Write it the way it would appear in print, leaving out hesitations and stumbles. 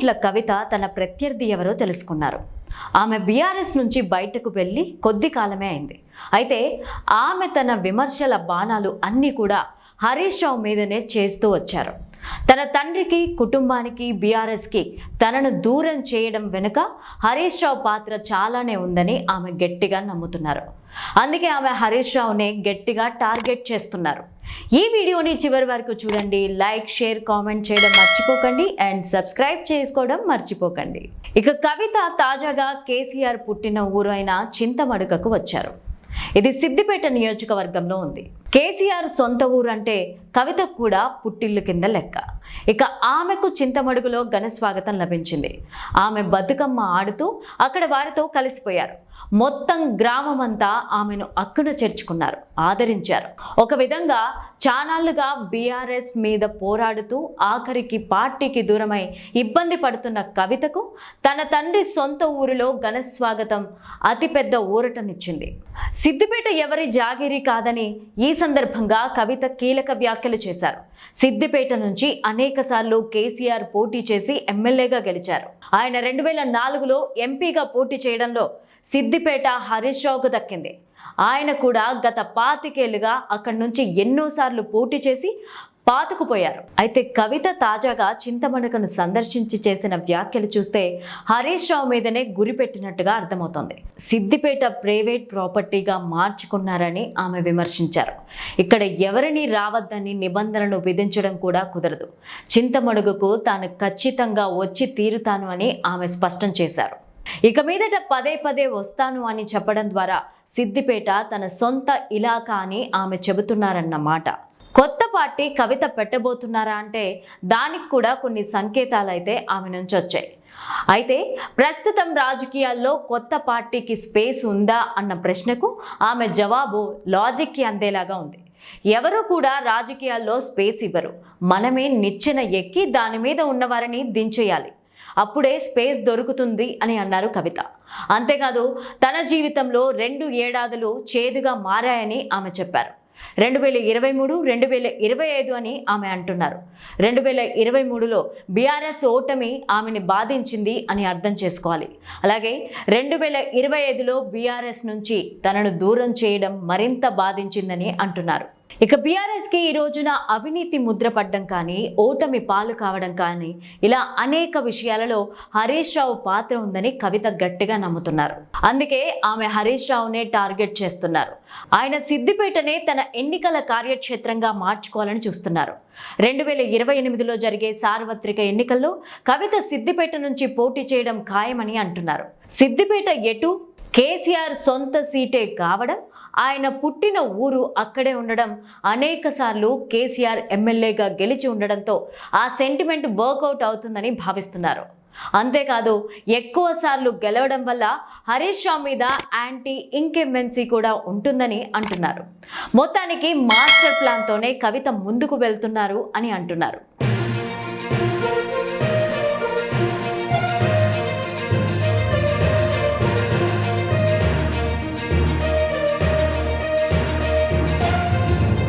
ట్వీట్ల కవిత తన ప్రత్యర్థి ఎవరో తెలుసుకున్నారు. ఆమె బీఆర్ఎస్ నుంచి బయటకు వెళ్ళి కొద్ది కాలమే అయింది. అయితే ఆమె తన విమర్శల బాణాలు అన్నీ కూడా హరీష్ రావు మీదనే చేస్తూ వచ్చారు. తన తండ్రికి, కుటుంబానికి, బీఆర్ఎస్కి తనను దూరం చేయడం వెనుక హరీష్ రావు పాత్ర చాలానే ఉందని ఆమె గట్టిగా నమ్ముతున్నారు. అందుకే ఆమె హరీష్ రావునే గట్టిగా టార్గెట్ చేస్తున్నారు. ఈ వీడియోని చివరి వరకు చూడండి. లైక్, షేర్, కామెంట్ చేయడం మర్చిపోకండి అండ్ సబ్స్క్రైబ్ చేసుకోవడం మర్చిపోకండి. ఇక కవిత తాజాగా కేసీఆర్ పుట్టిన ఊరు అయిన చింతమడుగకు వచ్చారు. ఇది సిద్దిపేట నియోజకవర్గంలో ఉంది. కేసీఆర్ సొంత ఊరు అంటే కవితకు కూడా పుట్టిల్లు కింద లెక్క. ఇక ఆమెకు చింతమడుగులో ఘన స్వాగతం లభించింది. ఆమె బతుకమ్మ ఆడుతూ అక్కడ వారితో కలిసిపోయారు. మొత్తం గ్రామమంతా ఆమెను అక్కున చేర్చుకున్నారు, ఆదరించారు. ఒక విధంగా చానాళ్లుగా బీఆర్ఎస్ మీద పోరాడుతూ ఆఖరికి పార్టీకి దూరమై ఇబ్బంది పడుతున్న కవితకు తన తండ్రి సొంత ఊరిలో ఘన స్వాగతం అతిపెద్ద ఊరటనిచ్చింది. సిద్దిపేట ఎవరి జాగిరి కాదని ఈ సందర్భంగా కవిత కీలక వ్యాఖ్యలు చేశారు. సిద్దిపేట నుంచి అనేకసార్లు కేసీఆర్ పోటీ చేసి ఎమ్మెల్యేగా గెలిచారు. ఆయన 2004లో ఎంపీగా పోటీ చేయడంలో సిద్దిపేట హరీష్ రావుకు దక్కింది. ఆయన కూడా గత 25 ఏళ్లుగా అక్కడి నుంచి ఎన్నోసార్లు పోటీ చేసి పాతుకుపోయారు. అయితే కవిత తాజాగా చింతమడుగును సందర్శించి చేసిన వ్యాఖ్యలు చూస్తే హరీష్ రావు మీదనే గురిపెట్టినట్టుగా అర్థమవుతోంది. సిద్దిపేట ప్రైవేట్ ప్రాపర్టీగా మార్చుకున్నారని ఆమె విమర్శించారు. ఇక్కడ ఎవరిని రావద్దని నిబంధనలు విధించడం కూడా కుదరదు. చింతమడుగుకు తాను ఖచ్చితంగా వచ్చి తీరుతాను అని ఆమె స్పష్టం చేశారు. ఇక మీదట పదే పదే వస్తాను అని చెప్పడం ద్వారా సిద్దిపేట తన సొంత ఇలాకా అని ఆమె చెబుతున్నారన్నమాట. కొత్త పార్టీ కవిత పెట్టబోతున్నారా అంటే దానికి కూడా కొన్ని సంకేతాలు అయితే ఆమె నుంచి వచ్చాయి. అయితే ప్రస్తుతం రాజకీయాల్లో కొత్త పార్టీకి స్పేస్ ఉందా అన్న ప్రశ్నకు ఆమె జవాబు లాజిక్కి అందేలాగా ఉంది. ఎవరు కూడా రాజకీయాల్లో స్పేస్ ఇవ్వరు. మనమే నిచ్చెన ఎక్కి దాని మీద ఉన్నవారిని దించేయాలి, అప్పుడే స్పేస్ దొరుకుతుంది అని అన్నారు కవిత. అంతేకాదు తన జీవితంలో 2 ఏడాదులు చేదుగా మారాయని ఆమె చెప్పారు. 2023, 2025 అని ఆమె అంటున్నారు. 2023లో బీఆర్ఎస్ ఓటమి ఆమెని బాధించింది అని అర్థం చేసుకోవాలి. అలాగే 2025లో బీఆర్ఎస్ నుంచి తనను దూరం చేయడం మరింత బాధించిందని అంటున్నారు. ఇక బీఆర్ఎస్కి ఈ రోజున అవినీతి ముద్ర పడ్డం కానీ, ఓటమి పాలు కావడం కానీ, ఇలా అనేక విషయాలలో హరీష్ రావు పాత్ర ఉందని కవిత గట్టిగా నమ్ముతున్నారు. అందుకే ఆమె హరీష్ రావునే టార్గెట్ చేస్తున్నారు. ఆయన సిద్దిపేటనే తన ఎన్నికల కార్యక్షేత్రంగా మార్చుకోవాలని చూస్తున్నారు. 2028లో జరిగే సార్వత్రిక ఎన్నికల్లో కవిత సిద్దిపేట నుంచి పోటీ చేయడం ఖాయమని అంటున్నారు. సిద్దిపేట ఎటు కేసీఆర్ సొంత సీటే కావడం, ఆయన పుట్టిన ఊరు అక్కడే ఉండడం, అనేకసార్లు కేసీఆర్ ఎమ్మెల్యేగా గెలిచి ఉండడంతో ఆ సెంటిమెంట్ వర్కౌట్ అవుతుందని భావిస్తున్నారు. అంతేకాదు ఎక్కువ సార్లు గెలవడం వల్ల హరీష్ రావు మీద యాంటీ ఇంకెమ్మెన్సీ కూడా ఉంటుందని అంటున్నారు. మొత్తానికి మాస్టర్ ప్లాన్తోనే కవిత ముందుకు వెళ్తున్నారు అని అంటున్నారు.